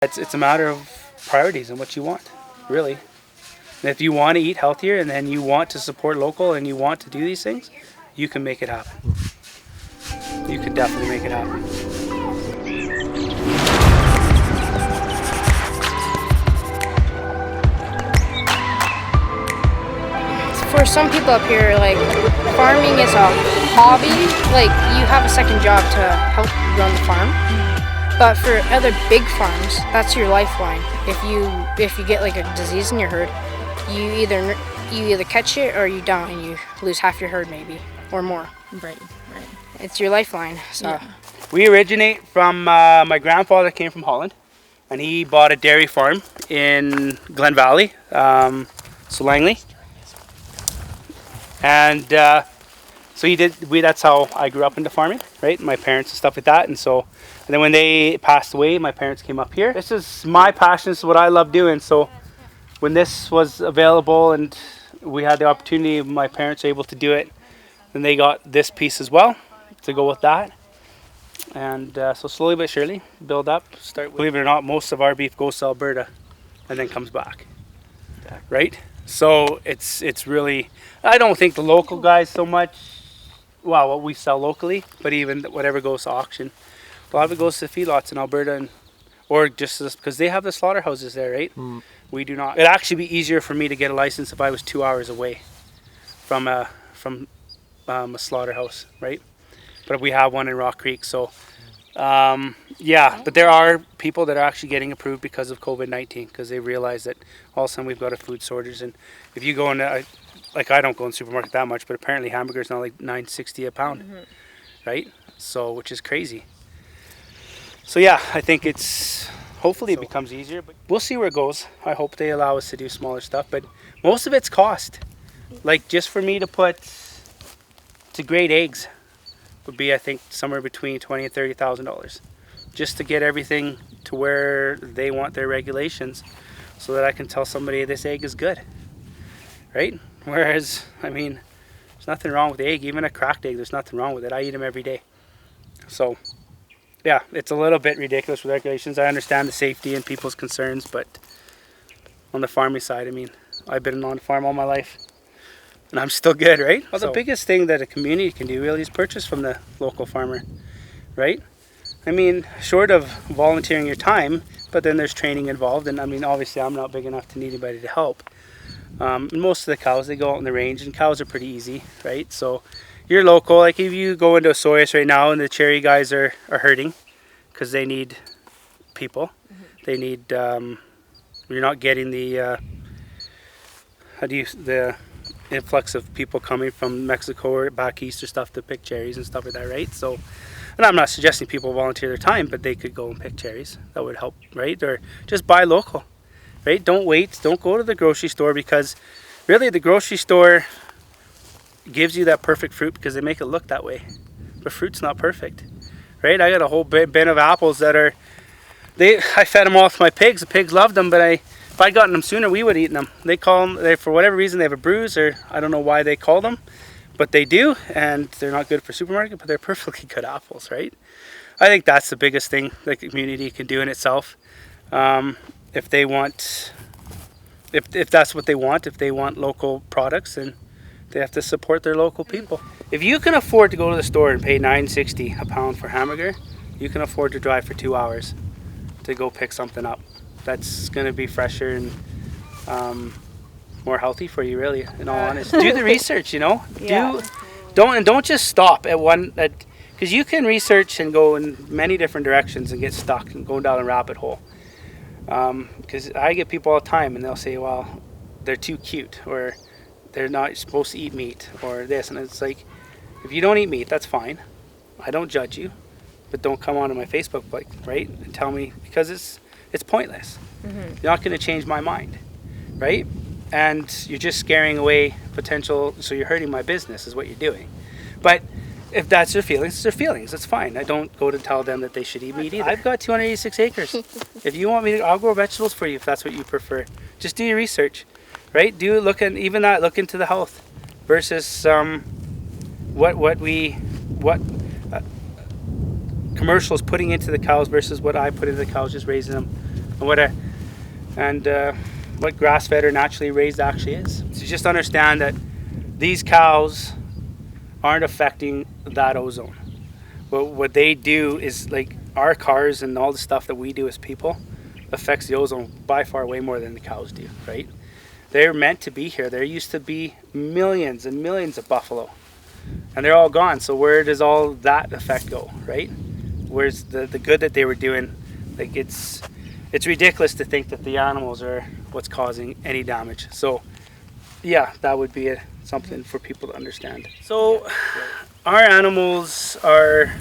It's a matter of priorities and what you want, really. And if you want to eat healthier and then you want to support local and you want to do these things, you can make it happen. You can definitely make it happen. For some people up here, like, farming is a hobby. Like, you have a second job to help run the farm. But for other big farms, that's your lifeline. If you get like a disease in your herd, you either catch it or you die and you lose half your herd maybe or more. Right. It's your lifeline. So Yeah. We originate from, my grandfather came from Holland, and he bought a dairy farm in Glen Valley, so Langley. And so that's how I grew up into farming, right? My parents and stuff like that. And then when they passed away, my parents came up here. This is my passion. This is what I love doing. So when this was available and we had the opportunity, my parents were able to do it, then they got this piece as well to go with that. And so slowly but surely, build up. Believe it or not, most of our beef goes to Alberta and then comes back, right? So it's really, I don't think the local guys so much, well, what we sell locally, but even whatever goes to auction, a lot of it goes to feedlots in Alberta, or just because they have the slaughterhouses there, right? We do not. It'd actually be easier for me to get a license if I was 2 hours away from a slaughterhouse, right? But we have one in Rock Creek, so yeah. But there are people that are actually getting approved because of COVID-19 because they realize that all of a sudden we've got a food shortage, and if you go in, like I don't go in the supermarket that much, but apparently hamburgers now like $9.60 a pound, right? So which is crazy. So yeah, I think hopefully it becomes easier, but we'll see where it goes. I hope they allow us to do smaller stuff, but most of it's cost. Like just for me to grade eggs would be, I think, somewhere between $20,000 and $30,000 just to get everything to where they want their regulations so that I can tell somebody this egg is good, right? Whereas, I mean, there's nothing wrong with the egg. Even a cracked egg, there's nothing wrong with it. I eat them every day. So yeah, it's a little bit ridiculous with regulations. I understand the safety and people's concerns, but on the farming side, I mean, I've been on the farm all my life and I'm still good, right? Well, the biggest thing that a community can do really is purchase from the local farmer, right? I mean, short of volunteering your time, but then there's training involved. And I mean, obviously I'm not big enough to need anybody to help. Most of the cows, they go out in the range, and cows are pretty easy, right? So you're local. Like if you go into a Soyuz right now and the cherry guys are hurting because they need people. They need, you're not getting the influx of people coming from Mexico or back east or stuff to pick cherries and stuff like that, right? So, and I'm not suggesting people volunteer their time, but they could go and pick cherries. That would help, right? Or just buy local, right? Don't wait. Don't go to the grocery store, because really the grocery store gives you that perfect fruit because they make it look that way. But fruit's not perfect, right? I got a whole bin of apples that I fed them off my pigs. The pigs loved them, but if I'd gotten them sooner, we would have eaten them. They call them, for whatever reason, they have a bruise, or I don't know why they call them, but they do, and they're not good for supermarket, but they're perfectly good apples, right? I think that's the biggest thing the community can do in itself. If they want, if that's what they want, if they want local products, then they have to support their local people. If you can afford to go to the store and pay $9.60 a pound for hamburger, you can afford to drive for 2 hours to go pick something up that's going to be fresher and more healthy for you, really, in all honesty. Do the research, you know. Yeah. Don't just stop at one, because you can research and go in many different directions and get stuck and go down a rabbit hole. Because I get people all the time and they'll say, well, they're too cute, or they're not supposed to eat meat, or this, and it's like, if you don't eat meat, that's fine. I don't judge you, but don't come onto my Facebook, right, and tell me, because it's pointless. You're not going to change my mind, right? And you're just scaring away potential, so you're hurting my business is what you're doing. But if that's their feelings, it's their feelings. That's fine. I don't go to tell them that they should eat meat either. I've got 286 acres. If you want me to, I'll grow vegetables for you if that's what you prefer. Just do your research, right? Look into the health versus what commercials putting into the cows versus what I put into the cows, just raising them what grass-fed or naturally raised actually is. So just understand that these cows aren't affecting that ozone. But what they do is, like, our cars and all the stuff that we do as people affects the ozone by far way more than the cows do, right? They're meant to be here. There used to be millions and millions of buffalo, and they're all gone. So where does all that effect go, right? Where's the good that they were doing? Like, it's ridiculous to think that the animals are what's causing any damage. So yeah, that would be something for people to understand. So our animals are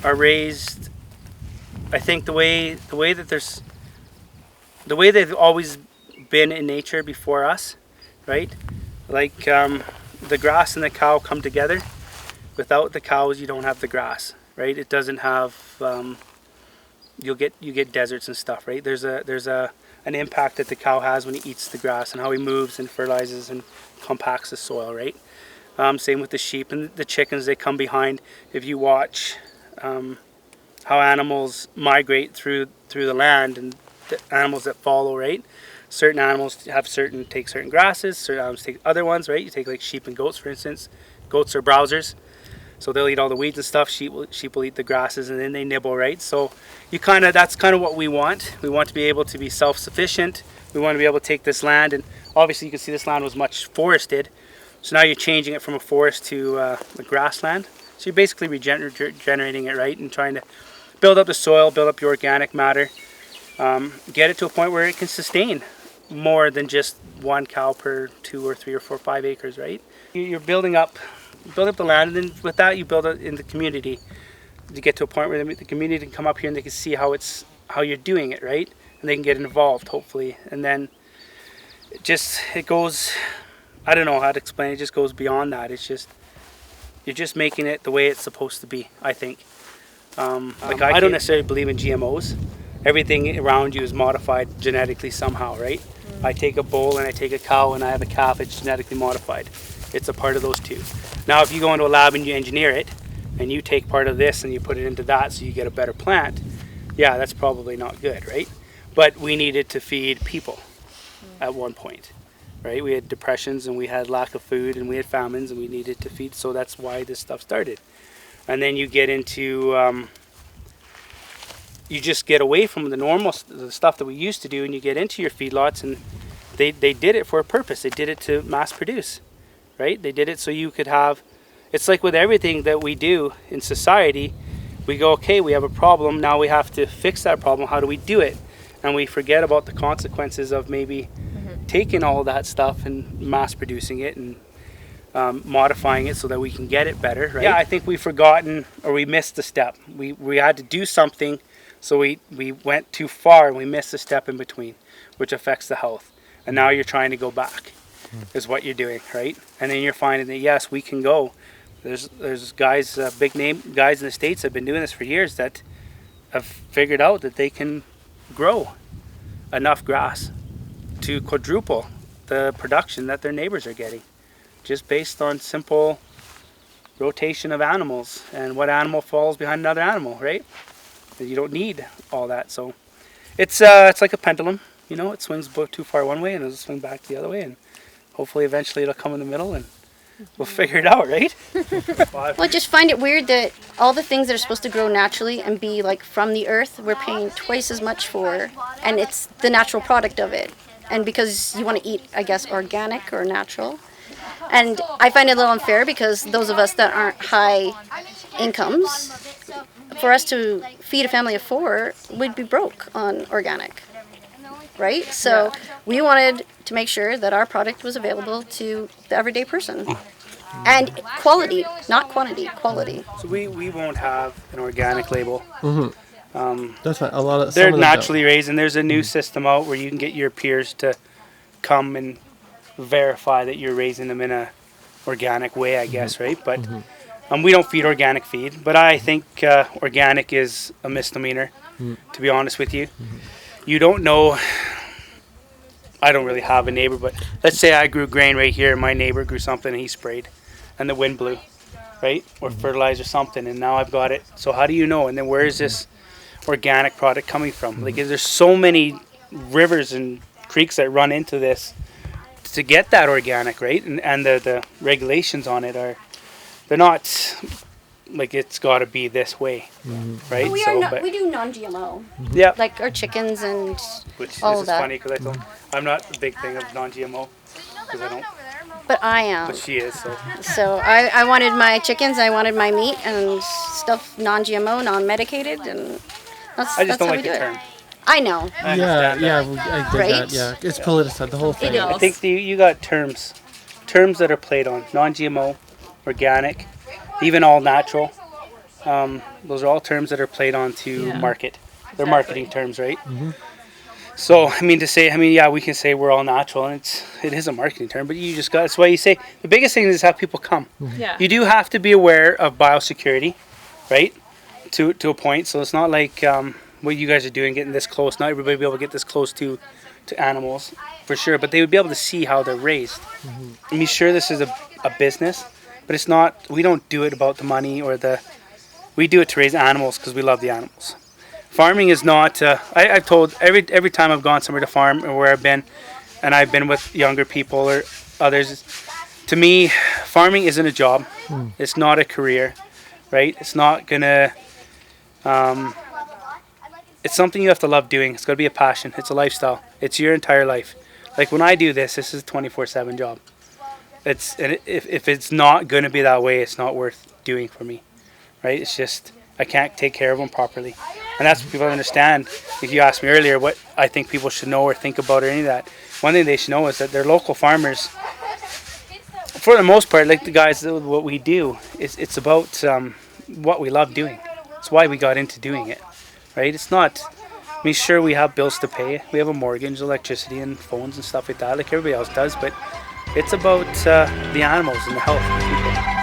raised, I think, the way that the way they've always been in nature before us, right? Like, the grass and the cow come together. Without the cows, you don't have the grass, right? It doesn't have. You get deserts and stuff, right? There's an impact that the cow has when he eats the grass and how he moves and fertilizes and compacts the soil, right? Same with the sheep and the chickens. They come behind. If you watch how animals migrate through the land, and the animals that follow, right? Certain animals take certain grasses, certain animals take other ones, right? You take like sheep and goats, for instance. Goats are browsers, so they'll eat all the weeds and stuff. Sheep will eat the grasses, and then they nibble, right? So that's kind of what we want. We want to be able to be self-sufficient. We want to be able to take this land, and obviously you can see this land was much forested. So now you're changing it from a forest to a grassland. So you're basically regenerating it, right? And trying to build up the soil, build up your organic matter, get it to a point where it can sustain more than just one cow per 2 or 3 or 4 or 5 acres, right? You're building up the land, and then with that you build it in the community to get to a point where the community can come up here and they can see how you're doing it, right? And they can get involved, hopefully. And then it goes, I don't know how to explain it, it just goes beyond that. It's just, you're just making it the way it's supposed to be, I think. I don't necessarily believe in GMOs. Everything around you is modified genetically somehow, right? I take a bull and I take a cow and I have a calf, it's genetically modified. It's a part of those two. Now, if you go into a lab and you engineer it, and you take part of this and you put it into that so you get a better plant, yeah, that's probably not good, right? But we needed to feed people at one point, right? We had depressions and we had lack of food and we had famines and we needed to feed, so that's why this stuff started. And then you get into, you just get away from the stuff that we used to do, and you get into your feedlots, and they did it for a purpose. They did it to mass produce, right? They did it so you could have, it's like with everything that we do in society, we go, okay, we have a problem, now we have to fix that problem. How do we do it? And we forget about the consequences of maybe taking all of that stuff and mass producing it and modifying it so that we can get it better, right? Yeah, I think we've forgotten, or we missed a step. We had to do something, so we went too far and we missed a step in between, which affects the health. And now you're trying to go back, is what you're doing, right? And then you're finding that, yes, we can go. There's guys, big name guys in the States that have been doing this for years that have figured out that they can grow enough grass to quadruple the production that their neighbors are getting, just based on simple rotation of animals and what animal falls behind another animal, right? You don't need all that. So it's like a pendulum, you know, it swings too far one way and it'll swing back the other way, and hopefully eventually it'll come in the middle and we'll figure it out, right? Well, I just find it weird that all the things that are supposed to grow naturally and be like from the earth, we're paying twice as much for, and it's the natural product of it. And because you want to eat, I guess, organic or natural. And I find it a little unfair because those of us that aren't high incomes, for us to feed a family of 4, we'd be broke on organic, right? So we wanted to make sure that our product was available to the everyday person. And quality, not quantity, quality. So we won't have an organic label. That's right. A lot of they're naturally raised, and there's a new system out where you can get your peers to come and verify that you're raising them in a organic way, I guess, right? But we don't feed organic feed, but I think organic is a misnomer, to be honest with you. You don't know. I don't really have a neighbor, but let's say I grew grain right here and my neighbor grew something and he sprayed and the wind blew, right? Or fertilizer something, and now I've got it. So how do you know? And then where is this organic product coming from. Like there's so many rivers and creeks that run into this to get that organic, right? And the regulations on it they're not like it's got to be this way, right? We do non-GMO. Yeah. Like our chickens and Which all this of is that. funny because I'm not a big thing of non-GMO because I don't, But I am. but she is. So So I wanted my chickens, I wanted my meat and stuff non-GMO, non-medicated, and that's I just don't how like we the do term. it. I know. I Yeah, understand yeah, that. I dig Right? that. Yeah, it's politicized. The whole thing. It I is. think you got terms that are played on non-GMO, organic, even all natural. Those are all terms that are played on to market. They're marketing terms, right? So I mean yeah, we can say we're all natural, and it is a marketing term, but you just got. That's why you say the biggest thing is have people come. Yeah. You do have to be aware of biosecurity, right? To a point. So it's not like what you guys are doing, getting this close. Not everybody will be able to get this close to animals, for sure. But they would be able to see how they're raised. I mean, sure, this is a business, but it's not. We don't do it about the money or the. We do it to raise animals because we love the animals. Farming is not. I've told every time I've gone somewhere to farm or where I've been, and I've been with younger people or others. To me, farming isn't a job. It's not a career, right? It's not gonna. It's something you have to love doing. It's got to be a passion. It's a lifestyle. It's your entire life. Like when I do this is a 24/7 job. If it's not going to be that way, it's not worth doing for me, right? It's just I can't take care of them properly, and that's what people understand. If you asked me earlier what I think people should know or think about or any of that, one thing they should know is that they're local farmers. For the most part, like the guys, what we do it's about what we love doing. It's why we got into doing it, right? It's not. I mean, sure, we have bills to pay. We have a mortgage, electricity, and phones and stuff like that, like everybody else does. But it's about the animals and the health of people.